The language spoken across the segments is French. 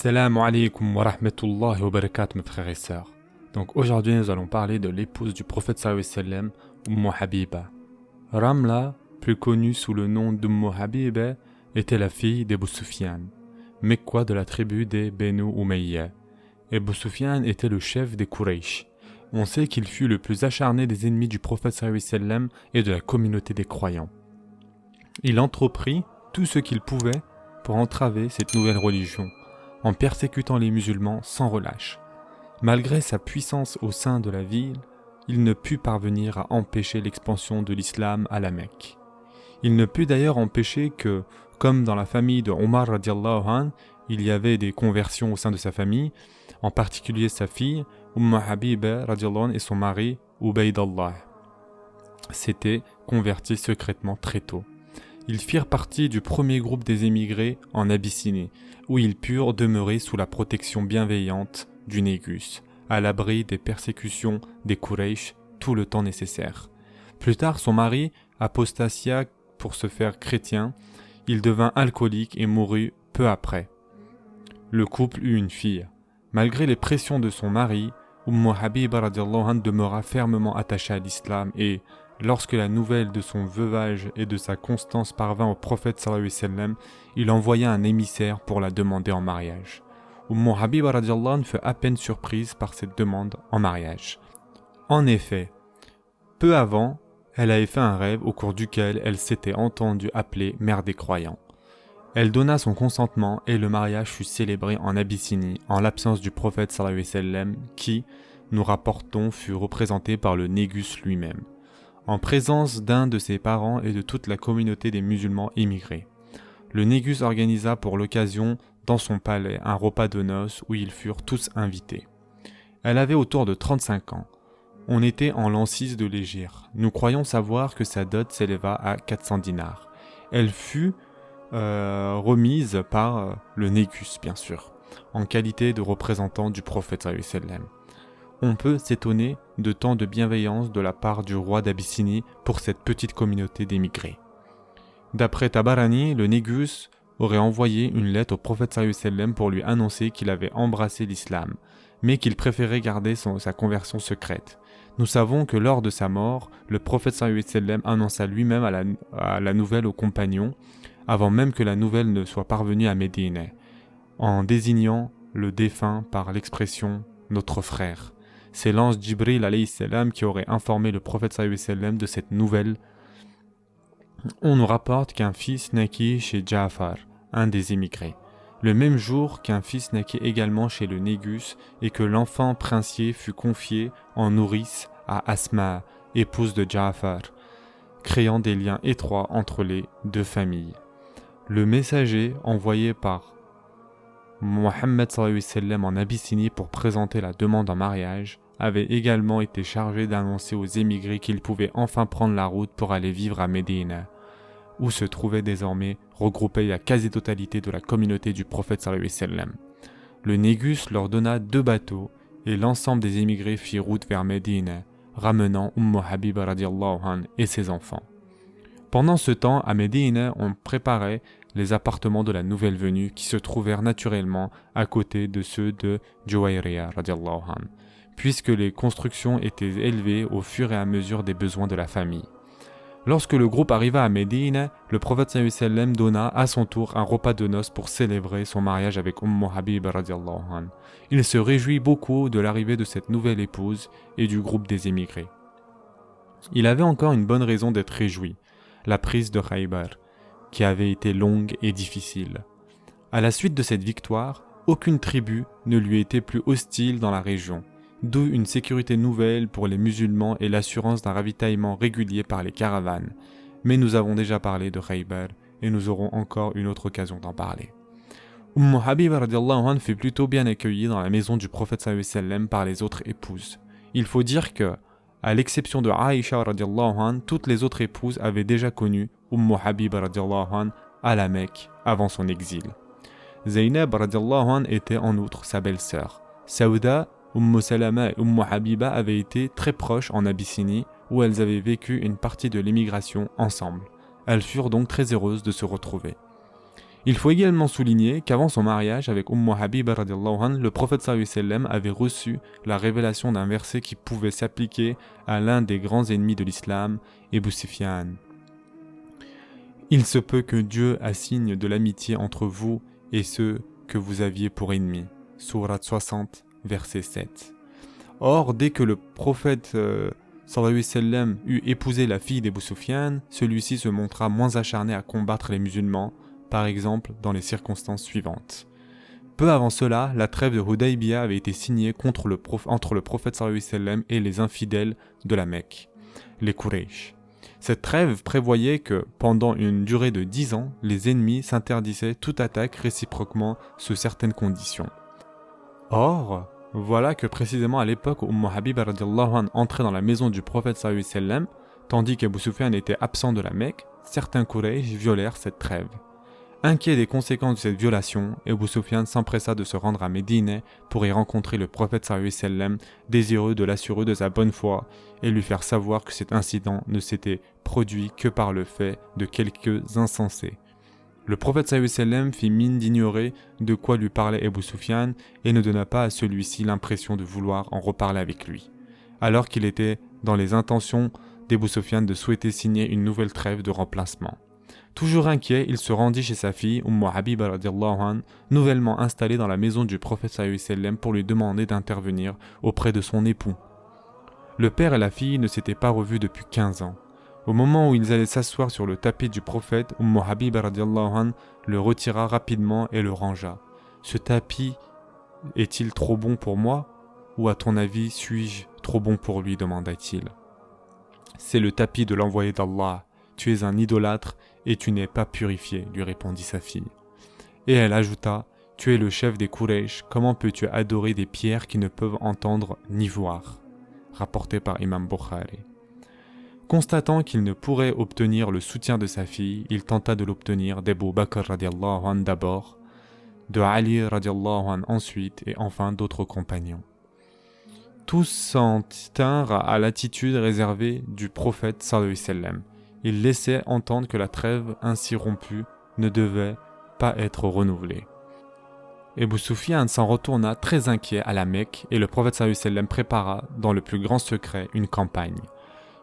Assalamu alaikum wa rahmatullahi wa barakatuh mes frères et sœurs. Donc aujourd'hui nous allons parler de l'épouse du prophète sallallahu alayhi wa sallam, Umm Habiba. Ramla, plus connue sous le nom d'Umm Habiba, était la fille d'Abu Sufyan, Mekwa de la tribu des Benu Umayya. Abu Sufyan était le chef des Quraysh. On sait qu'il fut le plus acharné des ennemis du prophète sallallahu alayhi wa sallam et de la communauté des croyants. Il entreprit tout ce qu'il pouvait pour entraver cette nouvelle religion, en persécutant les musulmans sans relâche. Malgré sa puissance au sein de la ville, il ne put parvenir à empêcher l'expansion de l'islam à la Mecque. Il ne put d'ailleurs empêcher que, comme dans la famille de Omar radiallahu anh, il y avait des conversions au sein de sa famille, en particulier sa fille, Habiba radiallahu anh, et son mari, Ubaydallah, s'étaient convertis secrètement très tôt. Ils firent partie du premier groupe des émigrés en Abyssinie, où ils purent demeurer sous la protection bienveillante du Négus, à l'abri des persécutions des Quraysh tout le temps nécessaire. Plus tard, son mari apostasia pour se faire chrétien, il devint alcoolique et mourut peu après. Le couple eut une fille. Malgré les pressions de son mari, Habiba radiallahu anh demeura fermement attachée à l'islam et, lorsque la nouvelle de son veuvage et de sa constance parvint au prophète sallallahu alayhi wa sallam, il envoya un émissaire pour la demander en mariage. Habiba radiallahu anh fut à peine surprise par cette demande en mariage. En effet, peu avant, elle avait fait un rêve au cours duquel elle s'était entendue appeler mère des croyants. Elle donna son consentement et le mariage fut célébré en Abyssinie en l'absence du prophète sallallahu alayhi wa sallam qui, nous rapportons, fut représenté par le Négus lui-même, en présence d'un de ses parents et de toute la communauté des musulmans immigrés. Le Négus organisa pour l'occasion dans son palais un repas de noces où ils furent tous invités. Elle avait autour de 35 ans. On était en l'an 6 de l'Hégire. Nous croyons savoir que sa dot s'éleva à 400 dinars. Elle fut remise par le Négus, bien sûr, en qualité de représentant du prophète sallallahu alayhi wa sallam. On peut s'étonner de tant de bienveillance de la part du roi d'Abyssinie pour cette petite communauté d'émigrés. D'après Tabarani, le Négus aurait envoyé une lettre au prophète sallallahu alayhi wa sallam pour lui annoncer qu'il avait embrassé l'islam, mais qu'il préférait garder sa conversion secrète. Nous savons que lors de sa mort, le prophète sallallahu alayhi wa sallam annonça lui-même à la nouvelle aux compagnons, avant même que la nouvelle ne soit parvenue à Médine, en désignant le défunt par l'expression « notre frère ». C'est l'ange Jibril alayhi salam qui aurait informé le prophète sallallahu alayhi wa sallam de cette nouvelle. On nous rapporte qu'un fils naquit chez Ja'far, un des émigrés, le même jour qu'un fils naquit également chez le Négus et que l'enfant princier fut confié en nourrice à Asma, épouse de Ja'far, créant des liens étroits entre les deux familles. Le messager envoyé par Mohammed sallallahu alayhi wa sallam en Abyssinie pour présenter la demande en mariage avait également été chargé d'annoncer aux émigrés qu'ils pouvaient enfin prendre la route pour aller vivre à Médine, où se trouvait désormais regroupée la quasi-totalité de la communauté du prophète sallallahu alayhi wa sallam. Le Négus leur donna 2 bateaux et l'ensemble des émigrés fit route vers Médine, ramenant Habiba radiallahu anh et ses enfants. Pendant ce temps, à Médine, on préparait les appartements de la nouvelle venue qui se trouvèrent naturellement à côté de ceux de Juwayriya radiallahu anh, puisque les constructions étaient élevées au fur et à mesure des besoins de la famille. Lorsque le groupe arriva à Médine, le prophète sallallahu alayhi wa sallam donna à son tour un repas de noces pour célébrer son mariage avec Habiba radiallahu anh. Il se réjouit beaucoup de l'arrivée de cette nouvelle épouse et du groupe des émigrés. Il avait encore une bonne raison d'être réjoui, la prise de Khaybar, qui avait été longue et difficile. À la suite de cette victoire, aucune tribu ne lui était plus hostile dans la région, d'où une sécurité nouvelle pour les musulmans et l'assurance d'un ravitaillement régulier par les caravanes. Mais nous avons déjà parlé de Khaybar et nous aurons encore une autre occasion d'en parler. Habiba radiallahu anh fut plutôt bien accueillie dans la maison du prophète sallallahu alayhi wa sallam par les autres épouses. Il faut dire que, à l'exception de Aïcha radiallahu anh, toutes les autres épouses avaient déjà connu Habiba radiallahu anh à la Mecque avant son exil. Zaynab radiallahu anh était en outre sa belle-sœur. Saouda, Salama et Habiba avaient été très proches en Abyssinie où elles avaient vécu une partie de l'émigration ensemble. Elles furent donc très heureuses de se retrouver. Il faut également souligner qu'avant son mariage avec Habiba radiallahu anha, le prophète sallallahu alayhi wa sallam avait reçu la révélation d'un verset qui pouvait s'appliquer à l'un des grands ennemis de l'islam, Abu Sufyan. Il se peut que Dieu assigne de l'amitié entre vous et ceux que vous aviez pour ennemis. Sourate 60, verset 7. Or, dès que le prophète sallallahu alayhi wa sallam eut épousé la fille d'Abu Sufyan, celui-ci se montra moins acharné à combattre les musulmans, par exemple dans les circonstances suivantes. Peu avant cela, la trêve de Hudaybiyah avait été signée entre le prophète sallallahu alayhi wa sallam et les infidèles de la Mecque, les Quraysh. Cette trêve prévoyait que, pendant une durée de 10 ans, les ennemis s'interdisaient toute attaque réciproquement sous certaines conditions. Or, voilà que précisément à l'époque où Habiba radiallahu anha entrait dans la maison du prophète sallallahu alayhi wa sallam, tandis qu'Abu Sufyan était absent de la Mecque, certains Quraysh violèrent cette trêve. Inquiet des conséquences de cette violation, Abu Sufyan s'empressa de se rendre à Médine pour y rencontrer le prophète sallallahu alayhi wa sallam, désireux de l'assurer de sa bonne foi et lui faire savoir que cet incident ne s'était produit que par le fait de quelques insensés. Le prophète sallallahu alayhi wa sallam fit mine d'ignorer de quoi lui parlait Abu Sufyan et ne donna pas à celui-ci l'impression de vouloir en reparler avec lui, alors qu'il était dans les intentions d'Abu Sufyan de souhaiter signer une nouvelle trêve de remplacement. Toujours inquiet, il se rendit chez sa fille, Habiba radiallahu anha, nouvellement installée dans la maison du prophète sallallahu alayhi wa sallam pour lui demander d'intervenir auprès de son époux. Le père et la fille ne s'étaient pas revus depuis 15 ans. Au moment où ils allaient s'asseoir sur le tapis du prophète, Habiba radiallahu anha le retira rapidement et le rangea. « Ce tapis est-il trop bon pour moi? Ou à ton avis, suis-je trop bon pour lui ?» demanda-t-il. « C'est le tapis de l'envoyé d'Allah. Tu es un idolâtre et tu n'es pas purifié, lui répondit sa fille. Et elle ajouta, tu es le chef des Quraysh, comment peux-tu adorer des pierres qui ne peuvent entendre ni voir? Rapporté par Imam Bukhari. Constatant qu'il ne pourrait obtenir le soutien de sa fille, il tenta de l'obtenir d'Abu Bakr radiallahu anhu d'abord, de Ali radiallahu anhu ensuite et enfin d'autres compagnons. Tous s'en tinrent à l'attitude réservée du prophète sallallahu alayhi wa sallam. Il laissait entendre que la trêve ainsi rompue ne devait pas être renouvelée. Abu Sufyan s'en retourna très inquiet à la Mecque et le prophète sallallahu alayhi wa sallam prépara dans le plus grand secret une campagne.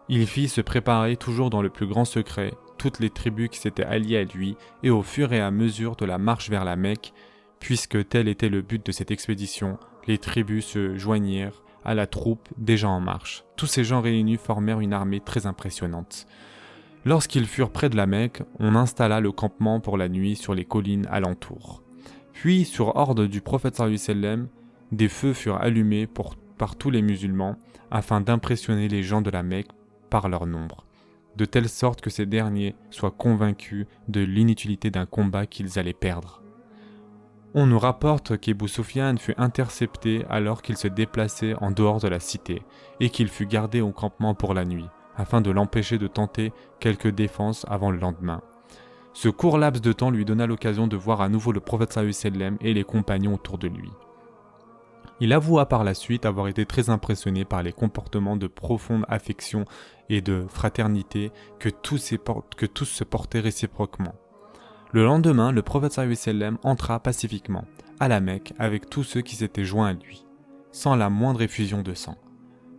Il fit se préparer toujours dans le plus grand secret toutes les tribus qui s'étaient alliées à lui et au fur et à mesure de la marche vers la Mecque, puisque tel était le but de cette expédition, les tribus se joignirent à la troupe déjà en marche. Tous ces gens réunis formèrent une armée très impressionnante. Lorsqu'ils furent près de la Mecque, on installa le campement pour la nuit sur les collines alentours. Puis, sur ordre du prophète sallallahu alayhi wa sallam, des feux furent allumés par tous les musulmans afin d'impressionner les gens de la Mecque par leur nombre, de telle sorte que ces derniers soient convaincus de l'inutilité d'un combat qu'ils allaient perdre. On nous rapporte qu'Abu Sufyan fut intercepté alors qu'il se déplaçait en dehors de la cité et qu'il fut gardé au campement pour la nuit, afin de l'empêcher de tenter quelque défense avant le lendemain. Ce court laps de temps lui donna l'occasion de voir à nouveau le prophète sallallahu alayhi wa sallam et les compagnons autour de lui. Il avoua par la suite avoir été très impressionné par les comportements de profonde affection et de fraternité que tous se portaient réciproquement. Le lendemain, le prophète sallallahu alayhi wa sallam entra pacifiquement à la Mecque avec tous ceux qui s'étaient joints à lui, sans la moindre effusion de sang.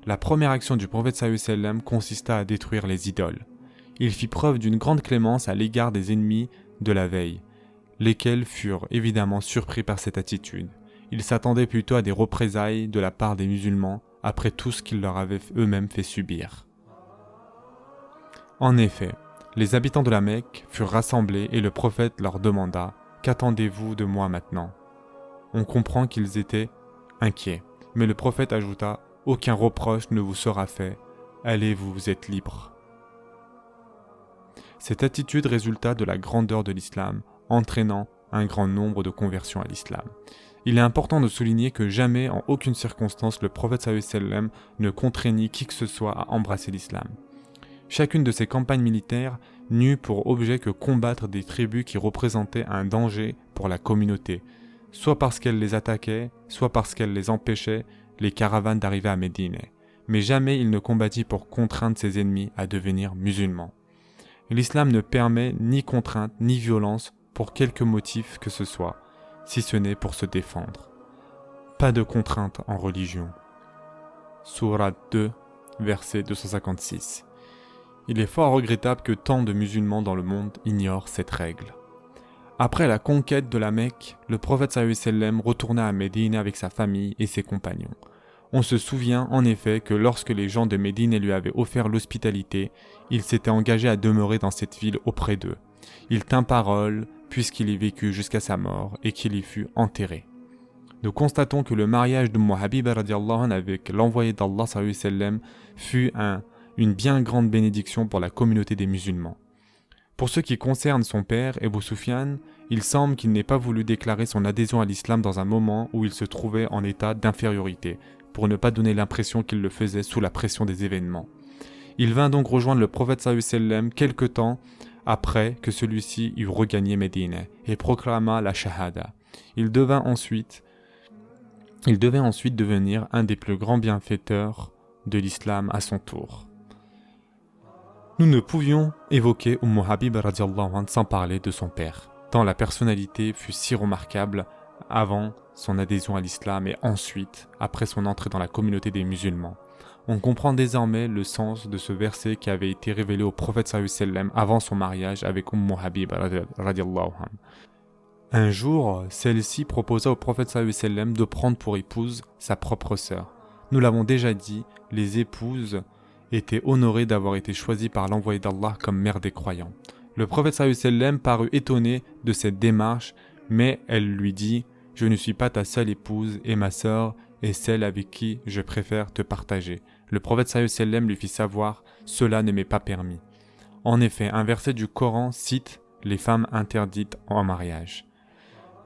La première action du prophète sallallahu alayhi wa sallam consista à détruire les idoles. Il fit preuve d'une grande clémence à l'égard des ennemis de la veille, lesquels furent évidemment surpris par cette attitude. Ils s'attendaient plutôt à des représailles de la part des musulmans après tout ce qu'ils leur avaient eux-mêmes fait subir. En effet, les habitants de la Mecque furent rassemblés et le prophète leur demanda « Qu'attendez-vous de moi maintenant ?» On comprend qu'ils étaient inquiets, mais le prophète ajouta « Aucun reproche ne vous sera fait, allez, vous êtes libres. » Cette attitude résulta de la grandeur de l'islam, entraînant un grand nombre de conversions à l'islam. Il est important de souligner que jamais, en aucune circonstance, le prophète sallallahu alayhi wa sallam ne contraignit qui que ce soit à embrasser l'islam. Chacune de ces campagnes militaires n'eut pour objet que combattre des tribus qui représentaient un danger pour la communauté, soit parce qu'elles les attaquaient, soit parce qu'elles les empêchaient les caravanes d'arriver à Médine. Mais jamais il ne combattit pour contraindre ses ennemis à devenir musulmans. L'islam ne permet ni contrainte ni violence pour quelque motif que ce soit, si ce n'est pour se défendre. Pas de contrainte en religion. Sourate 2, verset 256. Il est fort regrettable que tant de musulmans dans le monde ignorent cette règle. Après la conquête de la Mecque, le prophète sallallahu alayhi wa sallam retourna à Médine avec sa famille et ses compagnons. On se souvient en effet que lorsque les gens de Médine lui avaient offert l'hospitalité, il s'était engagé à demeurer dans cette ville auprès d'eux. Il tint parole puisqu'il y vécut jusqu'à sa mort et qu'il y fut enterré. Nous constatons que le mariage de Habiba radiallahu anhu avec l'envoyé d'Allah sallallahu alayhi wa sallam fut une bien grande bénédiction pour la communauté des musulmans. Pour ce qui concerne son père, Abu Sufyan, il semble qu'il n'ait pas voulu déclarer son adhésion à l'islam dans un moment où il se trouvait en état d'infériorité, pour ne pas donner l'impression qu'il le faisait sous la pression des événements. Il vint donc rejoindre le prophète sallallahu alayhi wa sallam quelque temps après que celui-ci eut regagné Médine et proclama la shahada. Il devait ensuite devenir un des plus grands bienfaiteurs de l'islam à son tour. Nous ne pouvions évoquer Habiba radiallahu anha sans parler de son père, tant la personnalité fut si remarquable avant son adhésion à l'islam et ensuite, après son entrée dans la communauté des musulmans. On comprend désormais le sens de ce verset qui avait été révélé au prophète sallallahu alayhi wa sallam avant son mariage avec Habiba radiallahu anha. Un jour, celle-ci proposa au prophète sallallahu alayhi wa sallam de prendre pour épouse sa propre sœur. Nous l'avons déjà dit, les épouses étaient honorées d'avoir été choisies par l'envoyé d'Allah comme mère des croyants. Le prophète sallallahu alayhi wa sallam parut étonné de cette démarche, mais elle lui dit « Je ne suis pas ta seule épouse et ma sœur est celle avec qui je préfère te partager. » Le prophète sallallahu alayhi wa sallam lui fit savoir « Cela ne m'est pas permis. » En effet, un verset du Coran cite les femmes interdites en mariage.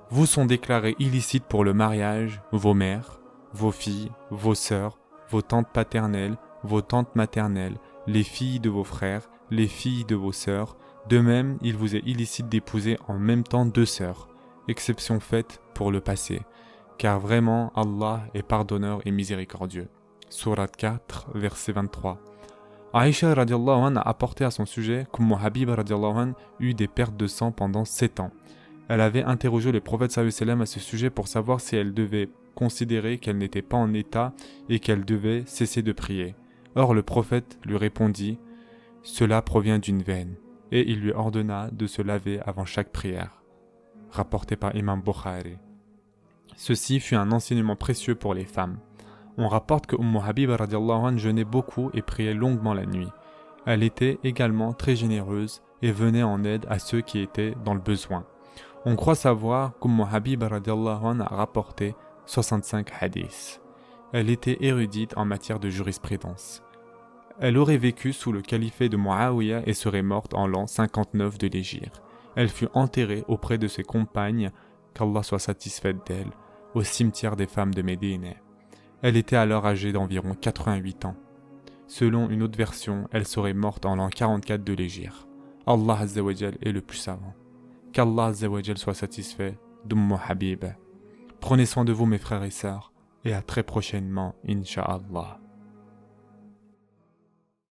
Vous sont déclarés illicites pour le mariage vos mères, vos filles, vos sœurs, vos tantes paternelles, vos tantes maternelles, les filles de vos frères, les filles de vos sœurs. De même, il vous est illicite d'épouser en même temps deux sœurs, exception faite pour le passé, car vraiment Allah est pardonneur et miséricordieux. Sourate 4, verset 23. Aïcha radiallahu anha a apporté à son sujet qu'Ummu Habiba radiallahu anha eut des pertes de sang pendant 7 ans. Elle avait interrogé le prophète sallallahu alayhi wa sallam à ce sujet pour savoir si elle devait considérer qu'elle n'était pas en état et qu'elle devait cesser de prier. Or le prophète lui répondit « Cela provient d'une veine » et il lui ordonna de se laver avant chaque prière. Rapporté par Imam Bukhari. Ceci fut un enseignement précieux pour les femmes. On rapporte que Habiba radiallahu anha jeûnait beaucoup et priait longuement la nuit. Elle était également très généreuse et venait en aide à ceux qui étaient dans le besoin. On croit savoir Habiba radiallahu anha a rapporté 65 hadiths. Elle était érudite en matière de jurisprudence. Elle aurait vécu sous le califat de Muawiyah et serait morte en l'an 59 de l'Hégire. Elle fut enterrée auprès de ses compagnes, qu'Allah soit satisfait d'elle, au cimetière des femmes de Médine. Elle était alors âgée d'environ 88 ans. Selon une autre version, elle serait morte en l'an 44 de l'Hégire. Allah Azza wa Jal est le plus savant. Qu'Allah Azza wa Jal soit satisfait d'Ummu Habiba. Prenez soin de vous mes frères et sœurs, et à très prochainement, Inch'Allah.